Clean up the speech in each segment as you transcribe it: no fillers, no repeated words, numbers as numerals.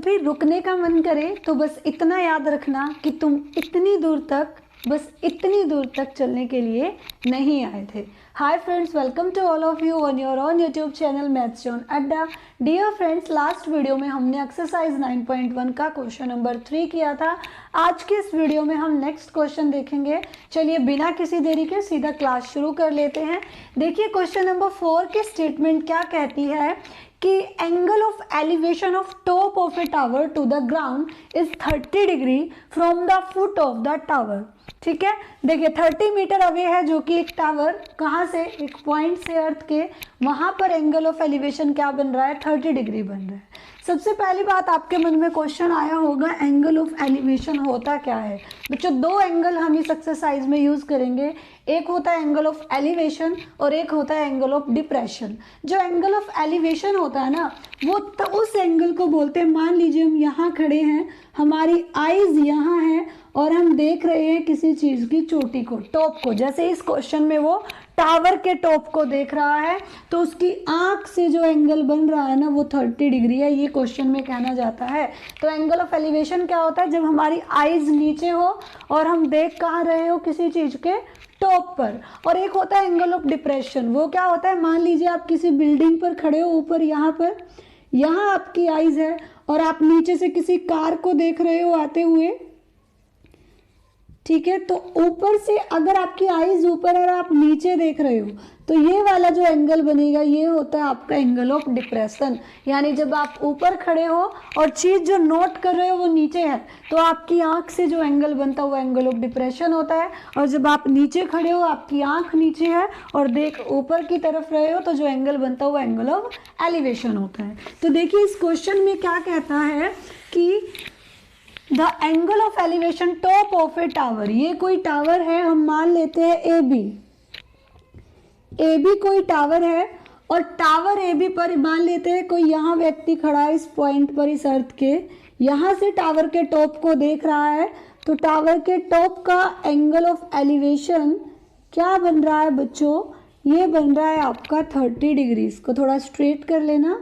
भी रुकने का मन करे तो बस इतना याद रखना कि तुम इतनी दूर तक चलने के लिए नहीं आए थे। Hi friends, welcome to all of you on your on YouTube channel maths zone Adda. Dear friends, last video में हमने एक्सरसाइज 9.1 का क्वेश्चन नंबर 3 किया था। आज के इस वीडियो में हम नेक्स्ट क्वेश्चन देखेंगे। चलिए बिना किसी देरी के सीधा क्लास शुरू कर लेते हैं। देखिए क्वेश्चन नंबर 4 की स्टेटमेंट क्या कहती है कि angle of elevation of top of a tower to the ground is 30 degree from the foot of the tower. ठीक है, देखिए 30 मीटर अवे है जो कि एक टावर कहाँ से, एक पॉइंट से अर्थ के, वहां पर एंगल ऑफ एलिवेशन क्या बन रहा है, 30 डिग्री बन रहा है। सबसे पहली बात आपके मन में क्वेश्चन आया होगा, एंगल ऑफ एलिवेशन होता क्या है। बच्चों दो एंगल हम इस एक्सरसाइज में यूज करेंगे, एक होता है एंगल ऑफ एलिवेशन और एक होता है एंगल ऑफ डिप्रेशन। जो एंगल ऑफ एलिवेशन होता है ना, वो तो उस एंगल को बोलते हैं, मान लीजिए हम यहाँ खड़े हैं, हमारी आईज यहाँ है और हम देख रहे हैं किसी चीज की चोटी को, टॉप को। जैसे इस क्वेश्चन में वो टावर के टॉप को देख रहा है तो उसकी आंख से जो एंगल बन रहा है ना वो 30 डिग्री है, ये क्वेश्चन में कहना जाता है। तो एंगल ऑफ एलिवेशन क्या होता है, जब हमारी आईज नीचे हो और हम देख कहाँ रहे हो, किसी चीज के टॉप पर। और एक होता है एंगल ऑफ डिप्रेशन, वो क्या होता है, मान लीजिए आप किसी बिल्डिंग पर खड़े हो, ऊपर यहाँ पर, यहाँ आपकी आईज है और आप नीचे से किसी कार को देख रहे हो आते हुए। ठीक है, तो ऊपर से अगर आपकी आईज ऊपर है और आप नीचे देख रहे हो तो ये वाला जो एंगल बनेगा ये होता है आपका एंगल ऑफ डिप्रेशन। यानी जब आप ऊपर खड़े हो और चीज जो नोट कर रहे हो वो नीचे है तो आपकी आंख से जो एंगल बनता है वो एंगल ऑफ डिप्रेशन होता है। और जब आप नीचे खड़े हो, आपकी आंख नीचे है और देख ऊपर की तरफ रहे हो तो जो एंगल बनता है वो एंगल ऑफ एलिवेशन होता है। तो देखिए इस क्वेश्चन में क्या कहता है कि the angle of elevation top of a tower, ये कोई टावर है, हम मान लेते हैं ए बी कोई टावर है और टावर ए बी पर मान लेते हैं कोई यहाँ व्यक्ति खड़ा है इस पॉइंट पर, इस अर्थ के, यहाँ से टावर के टॉप को देख रहा है। तो टावर के टॉप का एंगल ऑफ एलिवेशन क्या बन रहा है बच्चों, ये बन रहा है आपका 30 डिग्री। इसको थोड़ा स्ट्रेट कर लेना।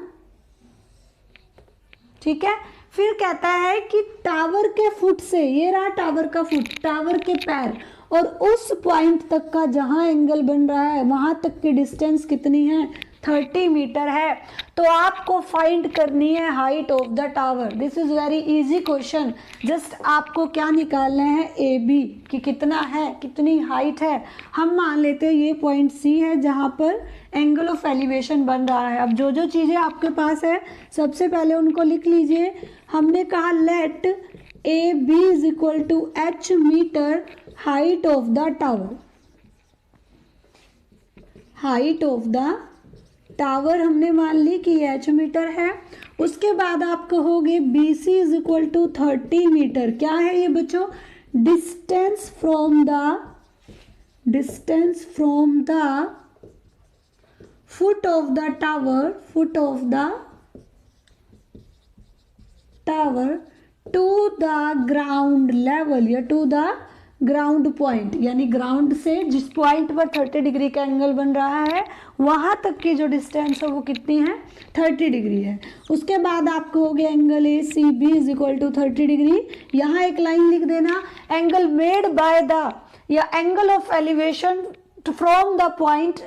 ठीक है, फिर कहता है कि टावर के फुट से, ये रहा टावर का फुट, टावर के पैर, और उस पॉइंट तक का जहां एंगल बन रहा है वहां तक की डिस्टेंस कितनी है, 30 मीटर है। तो आपको फाइंड करनी है height of the tower. This is very easy question. Just आपको क्या निकालना है, ए बी कि कितना है, कितनी हाइट है। हम मान लेते हैं ये पॉइंट सी है जहां पर एंगल ऑफ एलिवेशन बन रहा है। अब जो जो चीज़ें आपके पास है सबसे पहले उनको लिख लीजिए। हमने कहा let A B is equal to H meter height of the tower. Height of the tower हमने मान ली कि एच मीटर है। उसके बाद आप कहोगे B C is equal to 30 meter. क्या है ये बच्चों, distance from the foot of the tower, foot of the tower to the ground level या टू द ग्राउंड पॉइंट, यानी ग्राउंड से जिस पॉइंट पर 30 डिग्री का एंगल बन रहा है वहां तक की जो डिस्टेंस है वो कितनी है, 30 डिग्री है। उसके बाद आप कहोगे angle A C B is equal to 30 degree. यहाँ एक लाइन लिख देना, एंगल मेड बाय द या angle of elevation from the point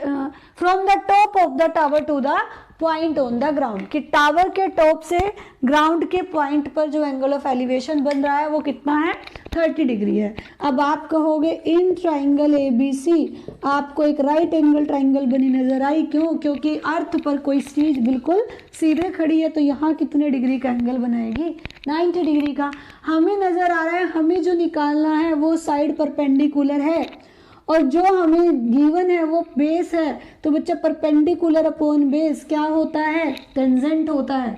from the top of the tower to the point on the ground, कि tower के top से ground के point पर जो एंगल ऑफ एलिवेशन बन रहा है वो कितना है, 30 डिग्री है। अब आप कहोगे in triangle A B C आपको एक राइट एंगल ट्राइंगल बनी नजर आई, क्यों, क्योंकि अर्थ पर कोई चीज बिल्कुल सीधे खड़ी है तो यहाँ कितने डिग्री का एंगल बनाएगी, 90 डिग्री का। हमें नजर आ रहा है, हमें जो निकालना है वो साइड परपेंडिकुलर है और जो हमें गिवन है वो बेस है। तो बच्चा परपेंडिकुलर अपॉन बेस क्या होता है, टेंजेंट होता है।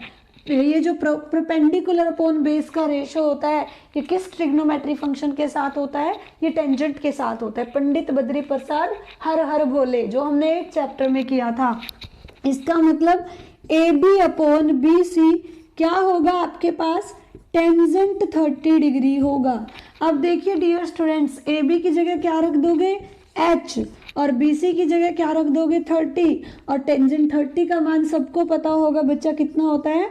ये जो परपेंडिकुलर अपॉन बेस का रेशो होता है ये किस ट्रिग्नोमेट्री फंक्शन के साथ होता है, ये टेंजेंट के साथ होता है। पंडित बद्री प्रसाद हर हर भोले, जो हमने एक चैप्टर में किया था। इसका मतलब A B upon B C क्या होगा आपके पास, टेंजेंट 30 डिग्री होगा। अब देखिए डियर स्टूडेंट्स, ए बी की जगह क्या रख दोगे, एच, और बी सी की जगह क्या रख दोगे, 30, और टेंजेंट 30 का मान सबको पता होगा बच्चा कितना होता है,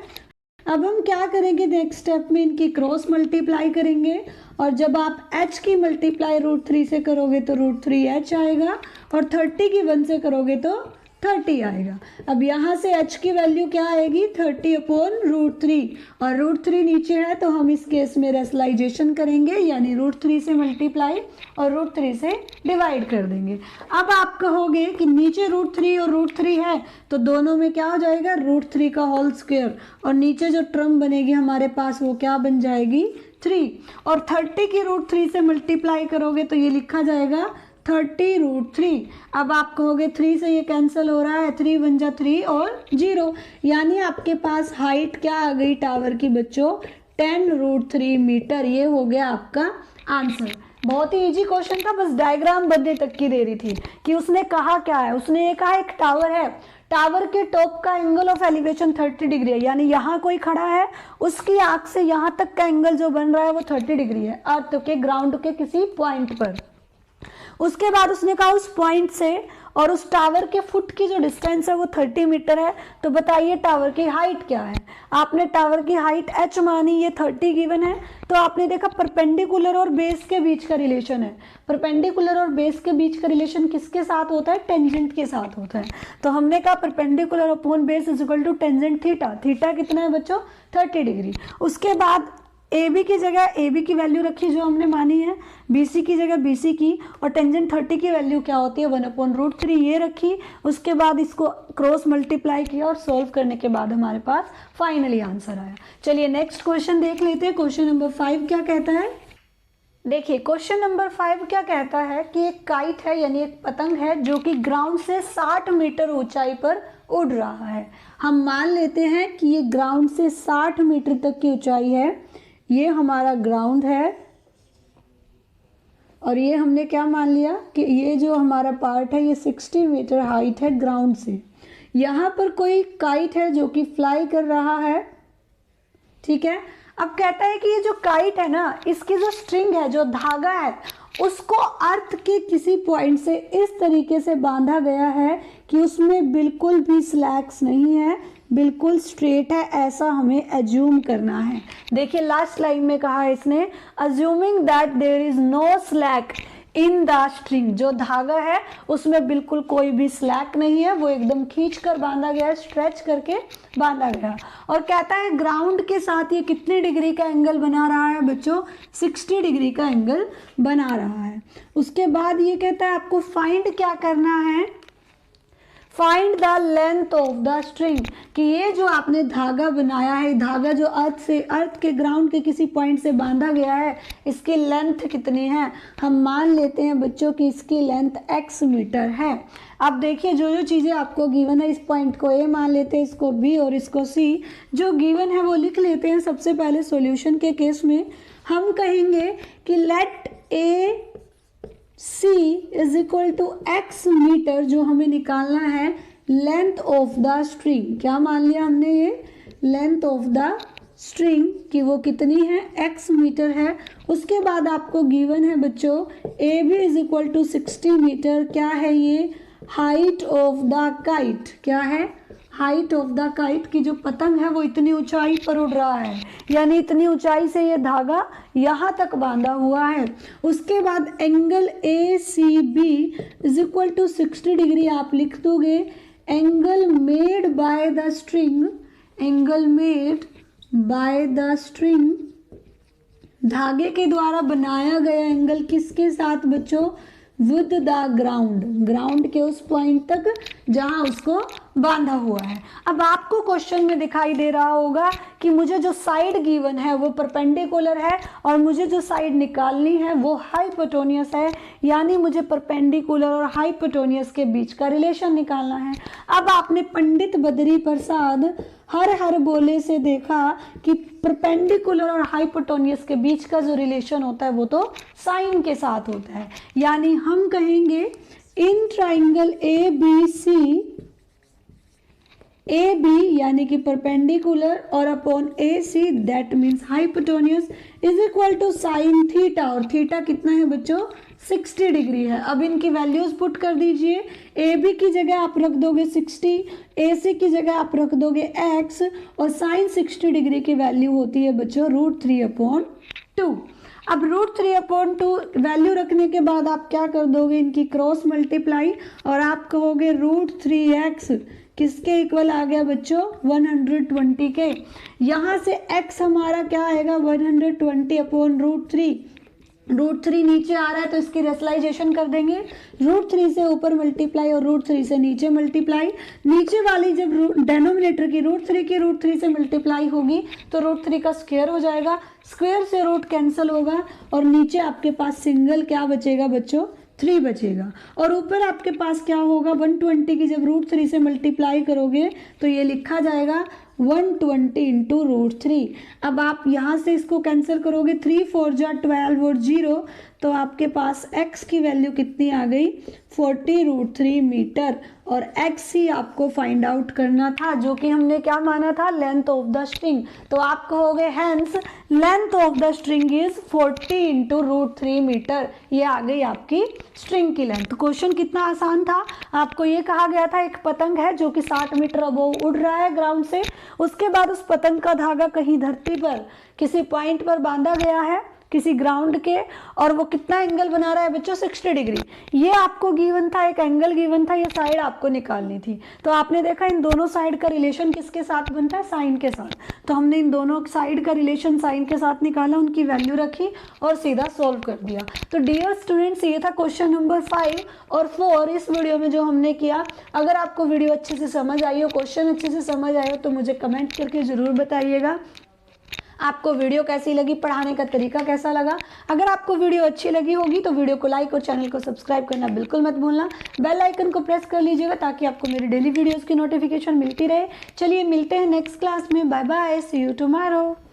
अब हम क्या करेंगे, नेक्स्ट स्टेप में इनकी क्रॉस मल्टीप्लाई करेंगे, और जब आप h की मल्टीप्लाई √3 से करोगे तो √3h आएगा, और 30 की 1 से करोगे तो 30 आएगा। अब यहाँ से h की वैल्यू क्या आएगी, 30/√3, और √3 नीचे है तो हम इस केस में रेशनलाइजेशन करेंगे, यानी √3 से मल्टीप्लाई और √3 से डिवाइड कर देंगे। अब आप कहोगे कि नीचे √3 और √3 है तो दोनों में क्या हो जाएगा, √3 का होल स्क्वायर, और नीचे जो टर्म बनेगी हमारे पास वो क्या बन जाएगी, 3, और 30 की √3 से मल्टीप्लाई करोगे तो ये लिखा जाएगा 30√3। अब आप कहोगे 3 से ये कैंसिल हो रहा है, 3 बन जा 3 और 0, यानी आपके पास हाइट क्या आ गई टावर की बच्चों, 10√3 मीटर। ये हो गया आपका आंसर। बहुत ही इजी क्वेश्चन था, बस डायग्राम बनने तक की देरी थी कि उसने कहा क्या है। उसने ये कहा एक टावर है, टावर के टॉप का एंगल ऑफ एलिवेशन 30 डिग्री है, यानी यहाँ कोई खड़ा है, उसकी आंख से यहाँ तक का एंगल जो बन रहा है वो 30 डिग्री है, अर्थ के ग्राउंड के किसी पॉइंट पर। उसके बाद उसने कहा उस पॉइंट से और उस टावर के फुट की जो डिस्टेंस है वो 30 मीटर है, तो बताइए टावर की हाइट क्या है। आपने टावर की हाइट h मानी, ये 30 गिवन है, तो आपने देखा परपेंडिकुलर और बेस के बीच का रिलेशन है। परपेंडिकुलर और बेस के बीच का रिलेशन किसके साथ होता है, टेंजेंट के साथ होता है। तो हमने कहा perpendicular upon base is equal to tangent theta. Theta कितना है बच्चों, 30 डिग्री। उसके बाद AB की जगह AB की वैल्यू रखी जो हमने मानी है, BC की जगह BC की, और टेंजेंट 30 की वैल्यू क्या होती है, 1/√3 ये रखी। उसके बाद इसको क्रॉस मल्टीप्लाई किया और सॉल्व करने के बाद हमारे पास फाइनली आंसर आया। चलिए नेक्स्ट क्वेश्चन देख लेते हैं। क्वेश्चन नंबर 5 क्या कहता है, देखिए क्वेश्चन नंबर 5 क्या कहता है कि एक काइट है, यानी एक पतंग है जो कि ग्राउंड से 60 मीटर ऊंचाई पर उड़ रहा है। हम मान लेते हैं कि ये ग्राउंड से 60 मीटर तक की ऊंचाई है, ये हमारा ग्राउंड है, और ये हमने क्या मान लिया कि ये जो हमारा पार्ट है ये 60 मीटर हाइट है ग्राउंड से। यहाँ पर कोई काइट है जो कि फ्लाई कर रहा है, ठीक है। अब कहता है कि ये जो काइट है ना, इसकी जो स्ट्रिंग है, जो धागा है, उसको अर्थ के किसी पॉइंट से इस तरीके से बांधा गया है कि उसमें बिल्कुल भी स्लैक्स नहीं है, बिल्कुल स्ट्रेट है, ऐसा हमें एज्यूम करना है। देखिए लास्ट लाइन में कहा है इसने, assuming that there is no slack in the string. जो धागा है उसमें बिल्कुल कोई भी स्लैक नहीं है, वो एकदम खींच कर बांधा गया है, स्ट्रेच करके बांधा गया। और कहता है ग्राउंड के साथ ये कितने डिग्री का एंगल बना रहा है बच्चों, 60 डिग्री का एंगल बना रहा है। उसके बाद ये कहता है आपको फाइंड क्या करना है, find the length of the string, कि ये जो आपने धागा बनाया है, धागा जो अर्थ के ग्राउंड के किसी पॉइंट से बांधा गया है, इसकी लेंथ कितनी है। हम मान लेते हैं बच्चों कि इसकी लेंथ x मीटर है। अब देखिए जो जो चीज़ें आपको गिवन है, इस पॉइंट को A मान लेते हैं, इसको B और इसको C, जो गिवन है वो लिख लेते हैं। सबसे पहले सॉल्यूशन के केस में हम कहेंगे कि let A C is equal to x meter, जो हमें निकालना है लेंथ ऑफ द स्ट्रिंग। क्या मान लिया हमने, ये लेंथ ऑफ द स्ट्रिंग कि वो कितनी है, x मीटर है। उसके बाद आपको गिवन है बच्चों AB is equal to 60 meter. क्या है ये, हाइट ऑफ द काइट। क्या है, हाइट ऑफ द काइट, की जो पतंग है वो इतनी ऊंचाई पर उड़ रहा है, यानी इतनी ऊंचाई से ये धागा यहाँ तक बांधा हुआ है। उसके बाद angle ACB is equal to 60 degree आप लिख दोगे। Angle made by the string, angle made by the string, धागे के द्वारा बनाया गया एंगल किसके साथ बच्चों, विद द ग्राउंड, ग्राउंड के उस पॉइंट तक जहां उसको बांधा हुआ है। अब आपको क्वेश्चन में दिखाई दे रहा होगा कि मुझे जो साइड गिवन है वो परपेंडिकुलर है और मुझे जो साइड निकालनी है वो हाइपोटेन्यूस है, यानी मुझे परपेंडिकुलर और हाइपोटेन्यूस के बीच का रिलेशन निकालना है। अब आपने पंडित बद्री प्रसाद हर बोले से देखा कि परपेंडिकुलर और हाइपोटेन्यूस के बीच का जो रिलेशन होता है वो तो साइन के साथ होता है, यानी हम कहेंगे in triangle ABC A B यानी कि परपेंडिकुलर और upon A C that means hypotenuse is equal to sine theta, और थीटा कितना है बच्चों 60 डिग्री है। अब इनकी वैल्यूज पुट कर दीजिए, ए बी की जगह आप रख दोगे 60, ए सी की जगह आप रख दोगे x, और साइन 60 डिग्री की वैल्यू होती है बच्चों √3/2। अब √3/2 वैल्यू रखने के बाद आप क्या कर दोगे, इनकी क्रॉस मल्टीप्लाई, और आप कहोगे √3x किसके इक्वल आ गया बच्चों 120 के। यहाँ से x हमारा क्या आएगा 120/√3, √3 नीचे आ रहा है तो इसकी रेशनलाइजेशन कर देंगे, √3 से ऊपर मल्टीप्लाई और √3 से नीचे मल्टीप्लाई। नीचे वाली जब डेनोमिनेटर की √3 से मल्टीप्लाई होगी तो √3 का स्क्वायर हो जाएगा, स्क्वायर से रूट कैंसिल होगा और नीचे आपके पास सिंगल क्या बचेगा बच्चों 3 बचेगा, और ऊपर आपके पास क्या होगा 120 की जब √3 से मल्टीप्लाई करोगे तो ये लिखा जाएगा 120 × √3। अब आप यहाँ से इसको कैंसिल करोगे, 3 4 जा 12 और 0, तो आपके पास x की वैल्यू कितनी आ गई 40√3 मीटर, और x ही आपको फाइंड आउट करना था जो कि हमने क्या माना था लेंथ ऑफ द स्ट्रिंग। तो आप कहोगे hence length of the string is 40 × √3 meter, ये आ गई आपकी स्ट्रिंग की लेंथ। क्वेश्चन कितना आसान था, आपको ये कहा गया था एक पतंग है जो कि 60 मीटर अबोव उड़ रहा है ग्राउंड से, उसके बाद उस पतंग का धागा कहीं धरती पर किसी पॉइंट पर बांधा गया है किसी ग्राउंड के, और वो कितना एंगल बना रहा है बच्चों 60 डिग्री। ये आपको गिवन था, एक एंगल गिवन था, ये साइड आपको निकालनी थी। तो आपने देखा इन दोनों साइड का रिलेशन किसके साथ बनता है साइन के साथ, तो हमने इन दोनों साइड का रिलेशन साइन के साथ निकाला, उनकी वैल्यू रखी और सीधा सोल्व कर दिया। तो डियर स्टूडेंट्स ये था क्वेश्चन नंबर 5 और 4 इस वीडियो में जो हमने किया। अगर आपको वीडियो अच्छे से समझ आई हो, क्वेश्चन अच्छे से समझ आए हो तो मुझे कमेंट करके ज़रूर बताइएगा आपको वीडियो कैसी लगी, पढ़ाने का तरीका कैसा लगा। अगर आपको वीडियो अच्छी लगी होगी तो वीडियो को लाइक और चैनल को सब्सक्राइब करना बिल्कुल मत भूलना, बेल आइकन को प्रेस कर लीजिएगा ताकि आपको मेरी डेली वीडियोस की नोटिफिकेशन मिलती रहे। चलिए मिलते हैं नेक्स्ट क्लास में, bye bye, see you tomorrow.